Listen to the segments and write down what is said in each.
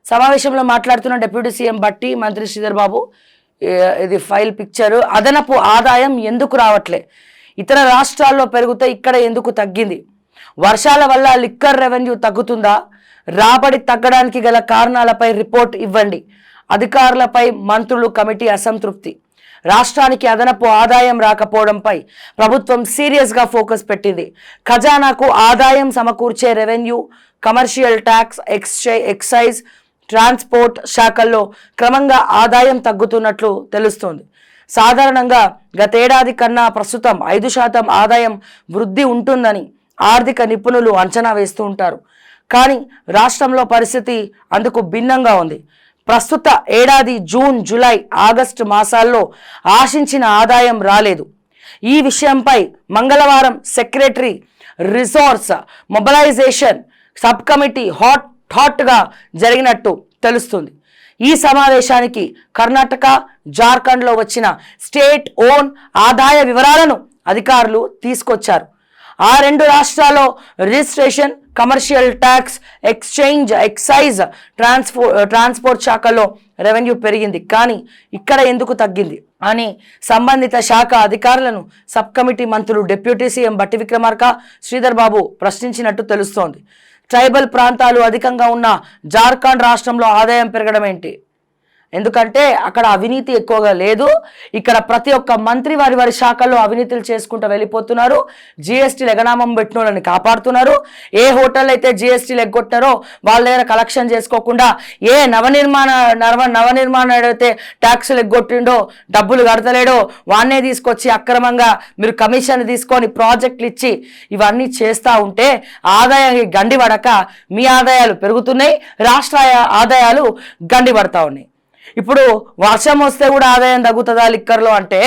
సమావేశంలో మాట్లాడుతున్న deputy CM బట్టి మంత్రి శ్రీధర్ బాబు ఇది ఫైల్ పిక్చర్ అదనపు ఆదాయం ఎందుకు రావట్లే, ఇతర రాష్ట్రాల్లో పెరిగితే ఇక్కడ ఎందుకు తగ్గింది, వర్షాల వల్ల లిక్కర్ రెవెన్యూ తగ్గుతుందా, రాబడి తగ్గడానికి గల కారణాలపై రిపోర్ట్ ఇవ్వండి, అధికారులపై మంత్రులు కమిటీ అసంతృప్తి, రాష్ట్రానికి అదనపు ఆదాయం రాకపోవడంపై ప్రభుత్వం సీరియస్గా ఫోకస్ పెట్టింది, ఖజానాకు ఆదాయం సమకూర్చే revenue, commercial tax, excise, transport శాఖల్లో క్రమంగా ఆదాయం తగ్గుతున్నట్లు తెలుస్తోంది. సాధారణంగా గతేడాది కన్నా ప్రస్తుతం 5% ఆదాయం వృద్ధి ఉంటుందని ఆర్థిక నిపుణులు అంచనా వేస్తూ ఉంటారు. కానీ రాష్ట్రంలో పరిస్థితి అందుకు భిన్నంగా ఉంది. ప్రస్తుత ఏడాది జూన్, జూలై, ఆగస్టు మాసాల్లో ఆశించిన ఆదాయం రాలేదు. ఈ విషయంపై మంగళవారం secretary resource mobilization sub committee హాట్గా జరిగినట్టు తెలుస్తుంది. ఈ సమావేశానికి కర్ణాటక, జార్ఖండ్లో వచ్చిన స్టేట్ ఓన్ ఆదాయ వివరాలను అధికారులు తీసుకొచ్చారు. ఆ రెండు రాష్ట్రాల్లో registration, commercial tax, excise, transport శాఖల్లో రెవెన్యూ పెరిగింది, కానీ ఇక్కడ ఎందుకు తగ్గింది అని సంబంధిత శాఖ అధికారులను సబ్ కమిటీ మంత్రులు డిప్యూటీ సీఎం బట్టి విక్రమార్క, శ్రీధర్ బాబు ప్రశ్నించినట్టు తెలుస్తోంది. ట్రైబల్ ప్రాంతాలు అధికంగా ఉన్న జార్ఖండ్ రాష్ట్రంలో ఆదాయం పెరగడం ఏంటి? ఎందుకంటే అక్కడ అవినీతి ఎక్కువగా లేదు. ఇక్కడ ప్రతి ఒక్క మంత్రి వారి శాఖల్లో అవినీతులు చేసుకుంటూ వెళ్ళిపోతున్నారు. జిఎస్టీలు ఎగనామం పెట్టిన వాళ్ళని కాపాడుతున్నారు. ఏ హోటల్ అయితే జిఎస్టీలు ఎగ్గొట్టారో వాళ్ళ దగ్గర కలెక్షన్ చేసుకోకుండా, ఏ నవనిర్మాణ అయితే ట్యాక్సులు ఎగ్గొట్టిండో, డబ్బులు కడతలేడో వాన్నే తీసుకొచ్చి అక్రమంగా మీరు కమిషన్ తీసుకొని ప్రాజెక్టులు ఇచ్చి ఇవన్నీ చేస్తూ ఉంటే ఆదాయానికి గండి పడక మీ ఆదాయాలు పెరుగుతున్నాయి, రాష్ట్ర ఆదాయాలు గండి పడతా ఉన్నాయి. ఇప్పుడు వర్షం వస్తే కూడా ఆదాయం తగ్గుతుందా లిక్కర్లో అంటే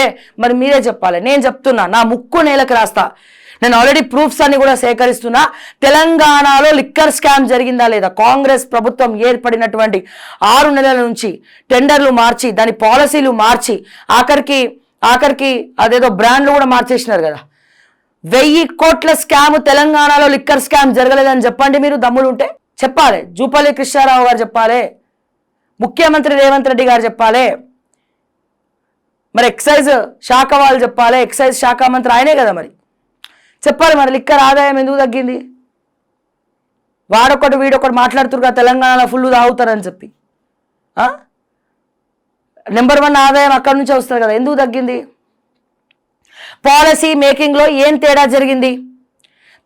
మరి మీరే చెప్పాలి. నేను చెప్తున్నా, నా ముక్కు నేలకు రాస్తా. నేను ఆల్రెడీ ప్రూఫ్స్ అన్ని కూడా సేకరిస్తున్నా. తెలంగాణలో లిక్కర్ స్కామ్ జరిగిందా లేదా? కాంగ్రెస్ ప్రభుత్వం ఏర్పడినటువంటి 6 నెలల నుంచి టెండర్లు మార్చి, దాని పాలసీలు మార్చి, ఆఖరికి అదేదో బ్రాండ్లు కూడా మార్చేసినారు కదా. 1000 కోట్ల స్కామ్ తెలంగాణలో లిక్కర్ స్కామ్ జరగలేదని చెప్పండి. మీరు దమ్ములుంటే చెప్పాలి. జూపల్లి కృష్ణారావు గారు చెప్పాలి, ముఖ్యమంత్రి రేవంత్ రెడ్డి గారు చెప్పాలి, మరి ఎక్సైజ్ శాఖ వాళ్ళు చెప్పాలి. ఎక్సైజ్ శాఖ మంత్రి ఆయనే కదా, మరి చెప్పాలి. మరి లిక్కర్ ఆదాయం ఎందుకు తగ్గింది? వాడొకటి వీడొకటి మాట్లాడుతున్నారు కదా, తెలంగాణలో ఫుల్ తాగుతారని చెప్పి. నెంబర్ 1 ఆదాయం అక్కడి నుంచే వస్తుంది కదా, ఎందుకు తగ్గింది? పాలసీ మేకింగ్లో ఏం తేడా జరిగింది?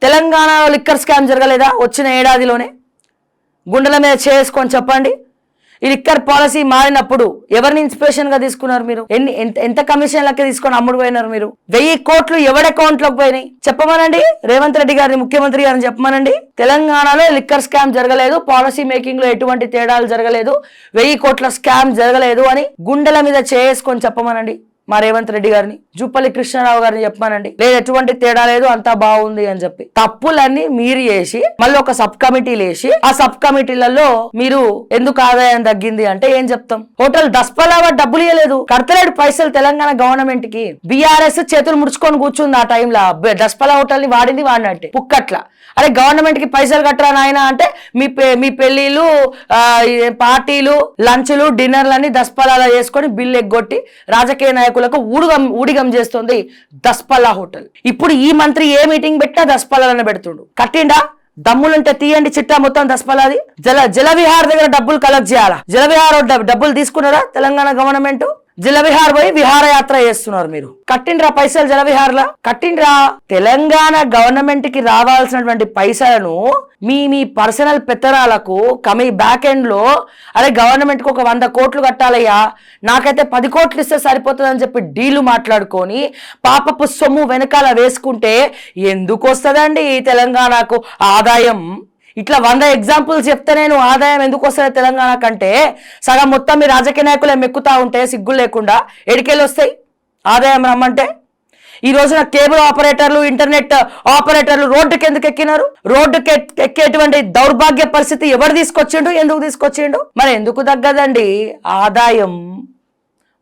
తెలంగాణలో లిక్కర్ స్కామ్ జరగలేదా వచ్చిన ఏడాదిలోనే? గుండెల మీద చేసుకొని చెప్పండి. ఈ లిక్కర్ పాలసీ మారినప్పుడు ఎవరిని ఇన్స్పిరేషన్గా తీసుకున్నారు మీరు? ఎంత కమిషన్లకి తీసుకొని అమ్ముడు పోయినారు మీరు? 1000 కోట్లు ఎవరి అకౌంట్లోకి పోయినాయి చెప్పమనండి. రేవంత్ రెడ్డి గారిని, ముఖ్యమంత్రి గారిని చెప్పమనండి. తెలంగాణలో లిక్కర్ స్కామ్ జరగలేదు, పాలసీ మేకింగ్ లో ఎటువంటి తేడాలు జరగలేదు, 1000 కోట్ల స్కామ్ జరగలేదు అని గుండెల మీద చేసుకొని చెప్పమనండి మా రేవంత్ రెడ్డి గారిని, జూపల్లి కృష్ణారావు గారిని చెప్పానండి. లేదు ఎటువంటి తేడా లేదు, అంతా బాగుంది అని చెప్పి. తప్పులన్నీ మీరు చేసి మళ్ళీ ఒక సబ్ కమిటీలు వేసి ఆ సబ్ కమిటీలలో మీరు ఎందుకు ఆదాయం తగ్గింది అంటే ఏం చెప్తాం? హోటల్ దస్పలావా డబ్బులు ఇవ్వలేదు, కడతలేడు పైసలు తెలంగాణ గవర్నమెంట్ కి. బీఆర్ఎస్ చేతులు ముడుచుకొని కూర్చుంది ఆ టైంలో. దస్పలా హోటల్ ని వాడినట్టే పుక్కట్ల. అరే గవర్నమెంట్ కి పైసలు కట్టరా నాయన అంటే మీ పెళ్లిళ్ళు, పార్టీలు, లంచ్లు, డిన్నర్లన్నీ దస్పలాలా చేసుకొని బిల్లు ఎగ్గొట్టి రాజకీయ నాయకులకు ఊడిగం చేస్తుంది దస్పల్లా హోటల్. ఇప్పుడు ఈ మంత్రి ఏ మీటింగ్ పెట్టినా దస్పల్లానే పెడుతుండు. కట్టిండా? దమ్ములుంటే తీయండి చిట్టా మొత్తం దస్పల్లాది. జలవిహార్ దగ్గర డబ్బులు కలెక్ట్ చేయాలా? జలవిహార్ డబ్బులు తీసుకున్నారా తెలంగాణ గవర్నమెంట్? జలవిహార్ పోయి విహారయాత్ర చేస్తున్నారు మీరు. కట్టిండ్రా పైసలు జలవిహార్లా? కట్టిండ్రా? తెలంగాణ గవర్నమెంట్ కి రావాల్సినటువంటి పైసలను మీ పర్సనల్ పెత్తనాలకు బ్యాక్ ఎండ్ లో అరే గవర్నమెంట్ కు ఒక 100 కోట్లు కట్టాలయ్యా, నాకైతే 10 కోట్లు ఇస్తే సరిపోతుందని చెప్పి డీలు మాట్లాడుకొని పాపపు సొమ్ము వెనకాల వేసుకుంటే ఎందుకు వస్తుందండి తెలంగాణకు ఆదాయం? ఇట్లా 100 ఎగ్జాంపుల్స్ చెప్తే నేను ఆదాయం ఎందుకు వస్తుంది తెలంగాణ కంటే సగం మొత్తం మీ రాజకీయ నాయకులే మెక్కుతా ఉంటే సిగ్గులు లేకుండా ఎడికెళ్ళి వస్తాయి ఆదాయం రమ్మంటే? ఈ రోజున కేబుల్ ఆపరేటర్లు, ఇంటర్నెట్ ఆపరేటర్లు రోడ్డుకి ఎందుకు ఎక్కినారు? రోడ్డుకి ఎక్కేటువంటి దౌర్భాగ్య పరిస్థితి ఎవరు తీసుకొచ్చిండు? ఎందుకు తీసుకొచ్చిండు? మరి ఎందుకు తగ్గదండి ఆదాయం?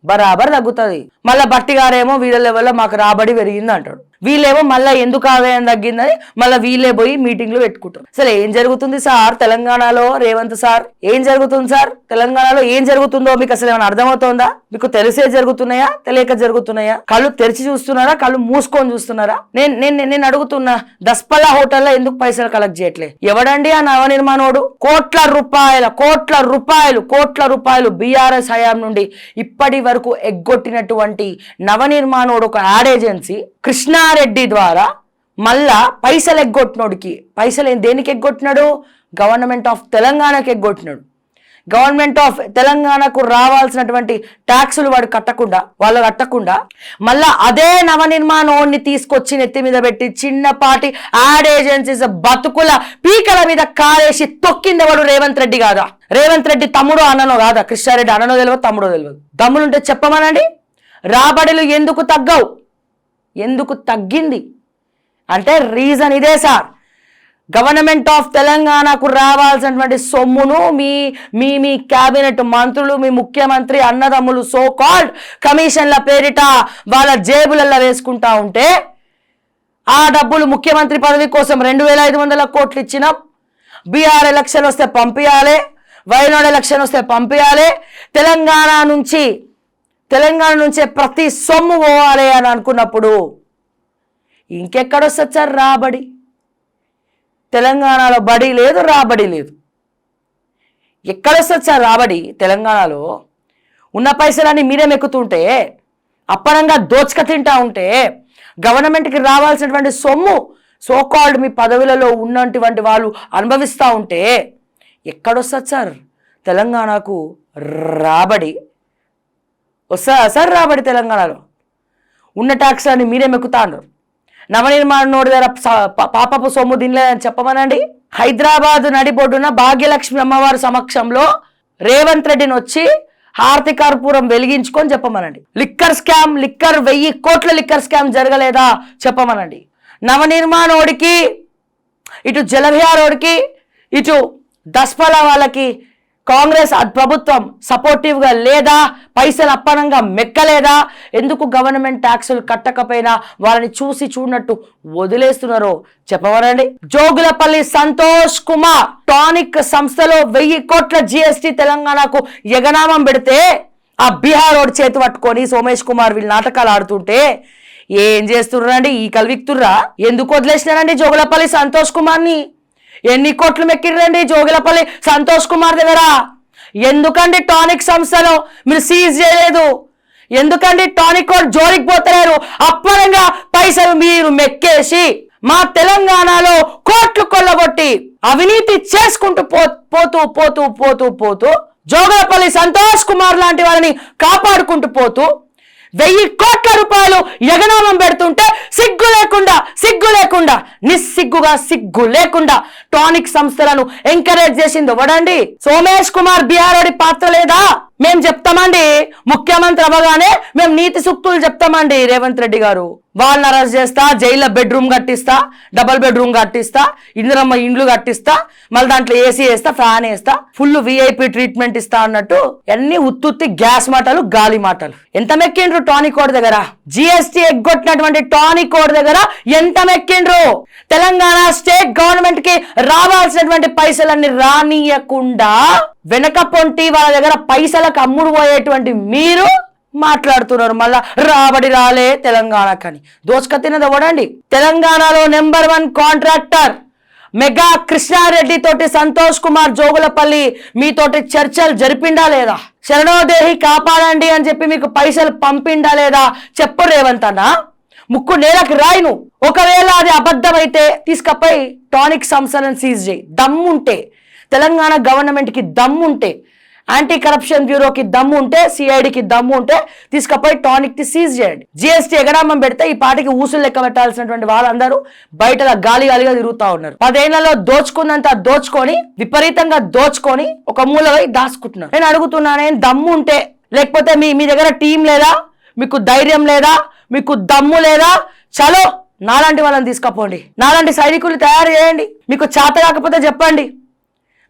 బరాబర్ తగ్గుతుంది. మళ్ళీ బట్టి గారేమో వీళ్ళ లెవెల్లో మాకు రాబడి పెరిగింది అంటాడు. వీళ్ళేమో మళ్ళీ ఎందుకు ఆదాయం తగ్గిందని మళ్ళీ వీళ్ళే పోయి మీటింగ్లు పెట్టుకుంటారు. అసలు ఏం జరుగుతుంది సార్ తెలంగాణలో? రేవంత్ సార్ ఏం జరుగుతుంది సార్ తెలంగాణలో? ఏం జరుగుతుందో మీకు అసలు ఏమైనా అర్థమవుతోందా? మీకు తెలిసే జరుగుతున్నాయా, తెలియక జరుగుతున్నాయా? కళ్ళు తెరిచి చూస్తున్నారా, కళ్ళు మూసుకొని చూస్తున్నారా? నేను అడుగుతున్నా, దస్పల్లా హోటల్లో ఎందుకు పైసలు కలెక్ట్ చేయట్లే? ఎవడండి ఆ నవనిర్మాణోడు? కోట్ల రూపాయలు బీఆర్ఎస్ హయాం నుండి ఇప్పటి వరకు ఎగ్గొట్టినటువంటి నవనిర్మాణోడు ఒక యాడ్ ఏజెన్సీ కృష్ణారెడ్డి ద్వారా మళ్ళా పైసలు ఎగ్గొట్టినోడికి పైసలు దేనికి ఎగ్గొట్టినాడు? గవర్నమెంట్ ఆఫ్ తెలంగాణకి ఎగ్గొట్టినాడు. గవర్నమెంట్ ఆఫ్ తెలంగాణకు రావాల్సినటువంటి ట్యాక్సులు వాళ్ళు కట్టకుండా మళ్ళా అదే నవనిర్మాణోడిని తీసుకొచ్చి నెత్తి మీద పెట్టి చిన్నపాటి యాడ్ ఏజెన్సీస్ బతుకుల పీకల మీద కారేసి తొక్కింది వాడు రేవంత్ రెడ్డి కాదా? రేవంత్ రెడ్డి తమ్ముడో అన్ననో కాదా? కృష్ణారెడ్డి అన్ననో తెలియదు, తమ్ముడో తెలియదు. దమ్ములుంటే చెప్పమనండి. రాబడులు ఎందుకు తగ్గవు? ఎందుకు తగ్గింది అంటే రీజన్ ఇదే సార్. గవర్నమెంట్ ఆఫ్ తెలంగాణకు రావాల్సినటువంటి సొమ్మును మీ క్యాబినెట్ మంత్రులు, మీ ముఖ్యమంత్రి అన్నదమ్ములు సో కాల్డ్ కమిషన్ల పేరిట వాళ్ళ జేబులలో వేసుకుంటా ఉంటే ఆ డబ్బులు ముఖ్యమంత్రి పదవి కోసం 2500 కోట్లు ఇచ్చినాం. బీఆర్ ఎలక్షన్ వస్తే పంపించాలి, వైనాడు ఎలక్షన్ వస్తే పంపించాలి, తెలంగాణ నుంచే ప్రతి సొమ్ము పోవాలి అని అనుకున్నప్పుడు ఇంకెక్కడొస్తుంది సార్ రాబడి? తెలంగాణలో బడి లేదు, రాబడి లేదు. ఎక్కడొస్తుంది సార్ రాబడి? తెలంగాణలో ఉన్న పైసలన్నీ మీరే మెక్కుతుంటే, అప్పనంగా దోచుక తింటా ఉంటే, గవర్నమెంట్కి రావాల్సినటువంటి సొమ్ము సోకాల్డ్ మీ పదవులలో ఉన్నటువంటి వాళ్ళు అనుభవిస్తూ ఉంటే ఎక్కడొస్తుంది సార్ తెలంగాణకు రాబడి? వస్తా సార్ రాబడి? తెలంగాణలో ఉన్న ట్యాక్స్ అని మీరే మెక్కుతా అన్నారు. నవనిర్మాణోడి దగ్గర పాపపు సొమ్ము తినలేదని చెప్పమనండి. హైదరాబాద్ నడిబొడ్డున భాగ్యలక్ష్మి అమ్మవారి సమక్షంలో రేవంత్ రెడ్డిని వచ్చి హారతి కర్పూరం వెలిగించుకొని చెప్పమనండి. లిక్కర్ 1000 కోట్ల లిక్కర్ స్కామ్ జరగలేదా చెప్పమనండి. నవనిర్మాణోడికి, ఇటు జలవిహారోడికి, ఇటు దస్పల వాళ్ళకి కాంగ్రెస్ ప్రభుత్వం సపోర్టివ్గా లేదా? పైసలు అప్పనంగా మెక్కలేదా? ఎందుకు గవర్నమెంట్ ట్యాక్సులు కట్టకపోయినా వాళ్ళని చూసి చూడనట్టు వదిలేస్తున్నారో చెప్పవరండి. జోగులపల్లి సంతోష్ కుమార్ టానిక్ సంస్థలో 1000 కోట్ల జిఎస్టీ తెలంగాణకు ఎగనామం పెడితే ఆ బీహార్ రోడ్ చేతి పట్టుకొని సోమేష్ కుమార్ వీళ్ళు నాటకాలు ఆడుతుంటే ఏం చేస్తున్నారండి? ఈ కల్విక్తుర్రా? ఎందుకు వదిలేసినారండి జోగులపల్లి సంతోష్ కుమార్ని? ఎన్ని కోట్లు మెక్కిరండి జోగిలపల్లి సంతోష్ కుమార్ దగ్గర? ఎందుకండి టానిక్ సంస్థలో మీరు సీజ్ చేయలేదు? ఎందుకండి టానిక్ జోలికి పోతలేరు? అప్పనంగా పైసలు మీరు మెక్కేసి మా తెలంగాణలో కోట్లు కొల్లగొట్టి అవినీతి చేసుకుంటూ పోతూ జోగులపల్లి సంతోష్ కుమార్ లాంటి వాళ్ళని కాపాడుకుంటూ పోతూ 1000 కోట్ల రూపాయలు ఎగనామం పెడుతుంటే సిగ్గు లేకుండా సిగ్గు లేకుండా టానిక్ సంస్థలను ఎంకరేజ్ చేసింది ఎవడండి? సోమేష్ కుమార్ బీహారోడి పాత్ర లేదా? మేము చెప్తామండి, ముఖ్యమంత్రి అవ్వగానే మేము నీతి సూక్తులు చెప్తామండి. రేవంత్ రెడ్డి గారు వాళ్ళని అరెస్ట్ చేస్తా, జైల్లో బెడ్రూమ్ కట్టిస్తా, డబుల్ బెడ్రూమ్ కట్టిస్తా, ఇందిరమ్మ ఇండ్లు కట్టిస్తా, మళ్ళీ దాంట్లో ఏసీ వేస్తా, ఫ్యాన్ వేస్తా, ఫుల్ విఐపి ట్రీట్మెంట్ ఇస్తా అన్నట్టు అన్ని ఉత్తుత్తి గ్యాస్ మాటలు, గాలి మాటలు. ఎంత మెక్కిండ్రు టానిక్ కోడ్ దగ్గర? జిఎస్టీ ఎగ్గొట్టినటువంటి టానిక్ కోడ్ దగ్గర ఎంత మెక్కిండ్రు? తెలంగాణ స్టేట్ గవర్నమెంట్ కి రావాల్సినటువంటి పైసలన్నీ రానియకుండా వెనక పొంటి వాళ్ళ దగ్గర పైసలకు అమ్ముడు పోయేటువంటి మీరు మాట్లాడుతున్నారు మళ్ళా రాబడి రాలే తెలంగాణకని. దోచుక తినది ఎవడండి? తెలంగాణలో నెంబర్ 1 కాంట్రాక్టర్ మెగా కృష్ణారెడ్డి తోటి సంతోష్ కుమార్ జోగులపల్లి మీతోటి చర్చలు జరిపిండా లేదా? శరణోదేహి కాపాడండి అని చెప్పి మీకు పైసలు పంపిండా లేదా? చెప్పు రేవంత్ అన్న, ముక్కు నేలకు రాయిను. ఒకవేళ అది అబద్ధమైతే తీసుకపోయి టానిక్ సంస్థలను సీజ్ చేయి. దమ్ముంటే, తెలంగాణ గవర్నమెంట్కి దమ్ముంటే, యాంటీ కరప్షన్ బ్యూరోకి దమ్ము ఉంటే, సిఐడికి దమ్ము ఉంటే తీసుకపోయి టానిక్ ని సీజ్ చేయండి. జిఎస్టీ ఎగడామం పెడితే ఈ పాటికి ఊసులు లెక్క పెట్టాల్సినటువంటి వాళ్ళందరూ బయట గాలిగా తిరుగుతా ఉన్నారు. 10 ఏళ్లలో దోచుకున్నంత దోచుకొని, విపరీతంగా దోచుకొని ఒక మూలవై దాచుకుంటున్నారు. నేను అడుగుతున్నాను, దమ్ము ఉంటే, లేకపోతే మీ దగ్గర టీం లేదా, మీకు ధైర్యం లేదా, మీకు దమ్ము లేదా, చలో నాలాంటి వాళ్ళని తీసుకపోండి, నాలాంటి సైనికులు తయారు చేయండి. మీకు చేత కాకపోతే చెప్పండి,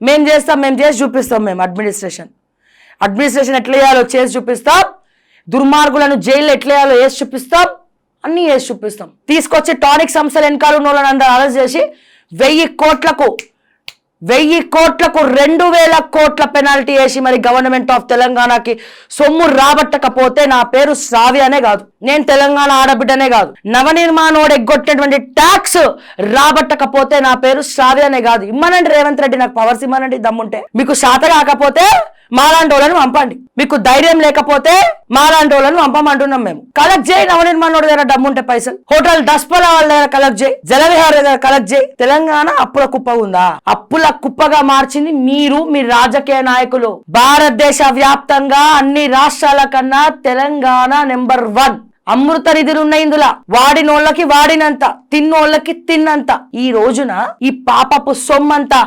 మేము చేస్తాం, మేము చేసి చూపిస్తాం. మేము అడ్మినిస్ట్రేషన్ ఎట్లా చేయాలో చేసి చూపిస్తాం. దుర్మార్గులను జైల్లో ఎట్లేయాలో వేసి చూపిస్తాం, అన్నీ వేసి చూపిస్తాం. తీసుకొచ్చి టానిక్ సంస్థలు వెనకాల ఉన్న వాళ్ళని అందరూ అరెస్ట్ చేసి 1000 కోట్లకు 2000 కోట్ల పెనాల్టీ వేసి మరి గవర్నమెంట్ ఆఫ్ తెలంగాణకి సొమ్ము రాబట్టకపోతే నా పేరు శ్రావ్యనే కాదు, నేను తెలంగాణ ఆడబిడ్డనే కాదు, నవనిర్మాణోడు ఎగ్గొట్టినటువంటి ట్యాక్స్ రాబట్టకపోతే నా పేరు శ్రావ్యనే కాదు. ఇమ్మనండి రేవంత్ రెడ్డి, నాకు పవర్స్ ఇమ్మనండి దమ్ముంటే. మీకు శాత కాకపోతే మాలాంటి వాళ్ళని పంపండి, మీకు ధైర్యం లేకపోతే మాలాంటి వాళ్ళని పంపమంటున్నాం మేము. కలెక్ట్ చేయి, నవనిర్మాణోడి దగ్గర డమ్ముంటే పైసలు, హోటల్ డస్పల వాళ్ళ దగ్గర కలెక్ట్ చేయి, జలవిహార దగ్గర కలెక్ట్ చేయి. తెలంగాణ అప్పుల కుప్ప ఉందా? అప్పుల కుప్పగా మార్చింది మీరు, మీ రాజకీయ నాయకులు. భారతదేశ వ్యాప్తంగా అన్ని రాష్ట్రాల కన్నా తెలంగాణ నెంబర్ 1. అమృత నిధులు ఉన్నాయి ఇందులో, వాడినోళ్ళకి వాడినంత, తిన్నోళ్ళకి తిన్నంత. ఈ రోజున ఈ పాపపు సొమ్మంతా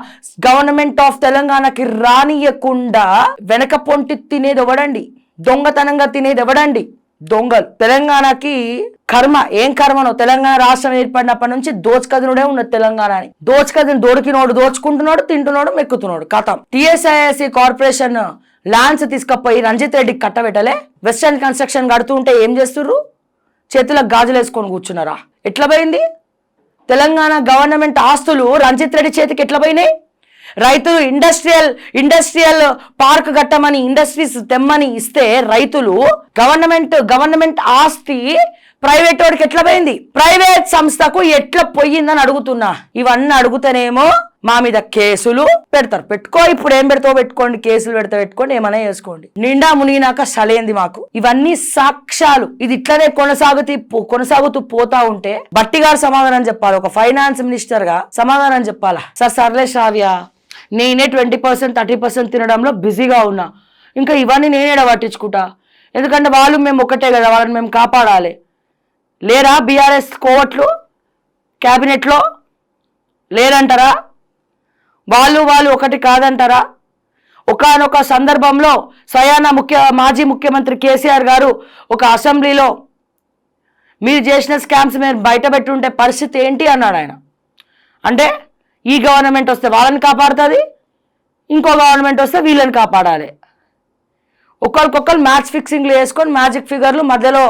గవర్నమెంట్ ఆఫ్ తెలంగాణకి రానియకుండా వెనక పొంటి తినేది ఎవడండి? దొంగతనంగా తినేది ఎవడండి? దొంగలు. తెలంగాణకి కర్మ ఏం కర్మనో, తెలంగాణ రాష్ట్రం ఏర్పడినప్పటి నుంచి దోచుకదినుడే ఉన్నది తెలంగాణని. దోడికినోడు దోచుకుంటున్నాడు, తింటున్నాడు, మెక్కుతున్నాడు. కథం. టిఎస్ఐఎస్సి కార్పొరేషన్ ల్యాండ్స్ తీసుకపోయి రంజిత్ రెడ్డికి కట్టబెట్టలే. వెస్టర్న్ కన్స్ట్రక్షన్ కడుతూ ఉంటే ఏం చేస్తుర్రు? చేతులకు గాజులు వేసుకొని కూర్చున్నారా? ఎట్లా పోయింది? తెలంగాణ గవర్నమెంట్ ఆస్తులు రంజిత్ రెడ్డి చేతికి ఎట్లా పోయినాయి? రైతులు ఇండస్ట్రియల్ పార్క్ కట్టమని, ఇండస్ట్రీస్ తెమ్మని ఇస్తే రైతులు గవర్నమెంట్ ఆస్తి ప్రైవేట్ వాడికి ఎట్లా పోయింది? ప్రైవేట్ సంస్థకు ఎట్లా పోయిందని అడుగుతున్నా. ఇవన్నీ అడుగుతానేమో మా మీద కేసులు పెడతారు. పెట్టుకో, ఇప్పుడు ఏం పెడతావు పెట్టుకోండి, కేసులు పెట్టుకోండి, ఏమైనా చేసుకోండి. నిండా మునిగినాక సలేంది మాకు. ఇవన్నీ సాక్ష్యాలు. ఇది ఇట్లనే కొనసాగుతూ పోతా ఉంటే బట్టి గారు సమాధానం చెప్పాలి. ఒక ఫైనాన్స్ మినిస్టర్ గా సమాధానం చెప్పాలా? సర్లే శ్రావ్య, నేనే 20% 30% తినడంలో బిజీగా ఉన్నా, ఇంకా ఇవన్నీ నేనేడ పట్టించుకుంటా, ఎందుకంటే వాళ్ళు మేము ఒకటే కదా, వాళ్ళని మేము కాపాడాలి. లేరా బీఆర్ఎస్ కోవట్లు క్యాబినెట్లో? లేరంటారా? వాళ్ళు ఒకటి కాదంటారా? ఒకానొక సందర్భంలో స్వయాన మాజీ ముఖ్యమంత్రి కేసీఆర్ గారు ఒక అసెంబ్లీలో మీరు చేసిన స్కామ్స్ మీరు బయట పెట్టుంటే పరిస్థితి ఏంటి అన్నాడు ఆయన. అంటే ఈ గవర్నమెంట్ వస్తే వాళ్ళని కాపాడుతుంది, ఇంకో గవర్నమెంట్ వస్తే వీళ్ళని కాపాడాలి. ఒకరికొకరు మ్యాచ్ ఫిక్సింగ్లు వేసుకొని మ్యాజిక్ ఫిగర్లు, మధ్యలో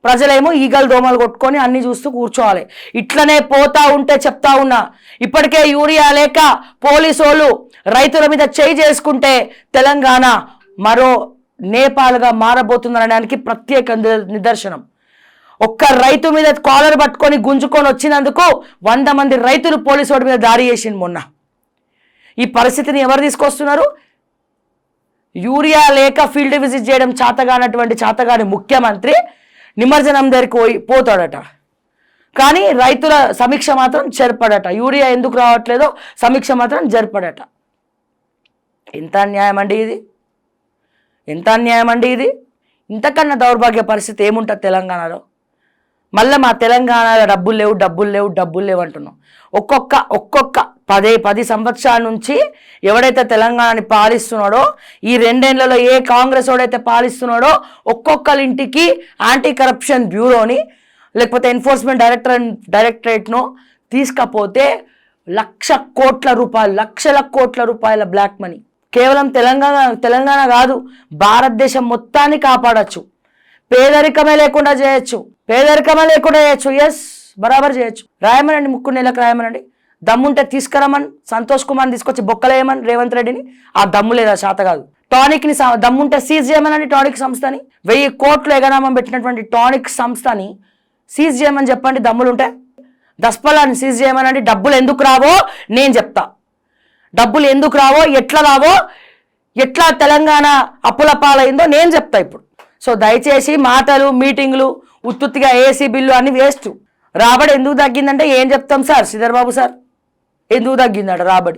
ప్రజలేమో ఈగలు దోమలు కొట్టుకొని అన్ని చూస్తూ కూర్చోవాలి. ఇట్లనే పోతా ఉంటే చెప్తా ఉన్నా, ఇప్పటికే యూరియా లేక పోలీసోళ్ళు రైతుల మీద చేయి చేసుకుంటే తెలంగాణ మరో నేపాల్గా మారబోతుందనడానికి ప్రత్యేక నిదర్శనం. ఒక్క రైతు మీద కాలర్ పట్టుకొని గుంజుకొని వచ్చినందుకు 100 మంది రైతులు పోలీసు మీద దాడి చేసింది మొన్న. ఈ పరిస్థితిని ఎవరు తీసుకొస్తున్నారు? యూరియా లేక ఫీల్డ్ విజిట్ చేయడం చాతగాని ముఖ్యమంత్రి నిమజ్జనం దగ్గరికి పోతాడట, కానీ రైతుల సమీక్ష మాత్రం జరపడట. యూరియా ఎందుకు రావట్లేదో సమీక్ష మాత్రం జరపడట. ఎంత అన్యాయం అండి ఇది? ఎంత అన్యాయం అండి ఇది? ఇంతకన్నా దౌర్భాగ్య పరిస్థితి ఏముంటుంది తెలంగాణలో? మళ్ళీ మా తెలంగాణలో డబ్బులు లేవు అంటున్నాం. ఒక్కొక్క 10 సంవత్సరాల నుంచి ఎవడైతే తెలంగాణని పాలిస్తున్నాడో, ఈ 2 ఏళ్లలో ఏ కాంగ్రెస్ వాడైతే పాలిస్తున్నాడో, ఒక్కొక్కరి ఇంటికి యాంటీ కరప్షన్ బ్యూరోని లేకపోతే ఎన్ఫోర్స్మెంట్ డైరెక్టరేట్ను తీసుకపోతే లక్షల కోట్ల రూపాయల బ్లాక్ మనీ. కేవలం తెలంగాణ కాదు, భారతదేశం మొత్తాన్ని కాపాడచ్చు. పేదరికమే లేకుండా చేయొచ్చు. ఎస్, బరాబర్ చేయొచ్చు. రాయమనండి, 3 నెలలకు రాయమనండి. దమ్ముంటే తీసుకురమ్మని సంతోష్ కుమార్ని తీసుకొచ్చి బొక్కలేయమని రేవంత్ రెడ్డిని. ఆ దమ్ము లేదా, శాత కాదు. టానిక్ని దమ్ముంటే సీజ్ చేయమనండి. టానిక్ సంస్థని 1000 కోట్లు ఎగనామం పెట్టినటువంటి టానిక్ సంస్థని సీజ్ చేయమని చెప్పండి దమ్ములుంటే. దస్పలాన్ని సీజ్ చేయమనండి. డబ్బులు ఎందుకు రావో నేను చెప్తా. డబ్బులు ఎందుకు రావో, ఎట్లా రావో, ఎట్లా తెలంగాణ అప్పుల పాలైందో నేను చెప్తా ఇప్పుడు. సో దయచేసి మాటలు, మీటింగ్లు, ఉత్తుత్తిగా ఏసీ బిల్లు అన్ని వేస్ట్. రాబడి ఎందుకు తగ్గిందంటే ఏం చెప్తాం సార్? శ్రీధర్ బాబు సార్, ఎందుకు తగ్గిందట రాబడి?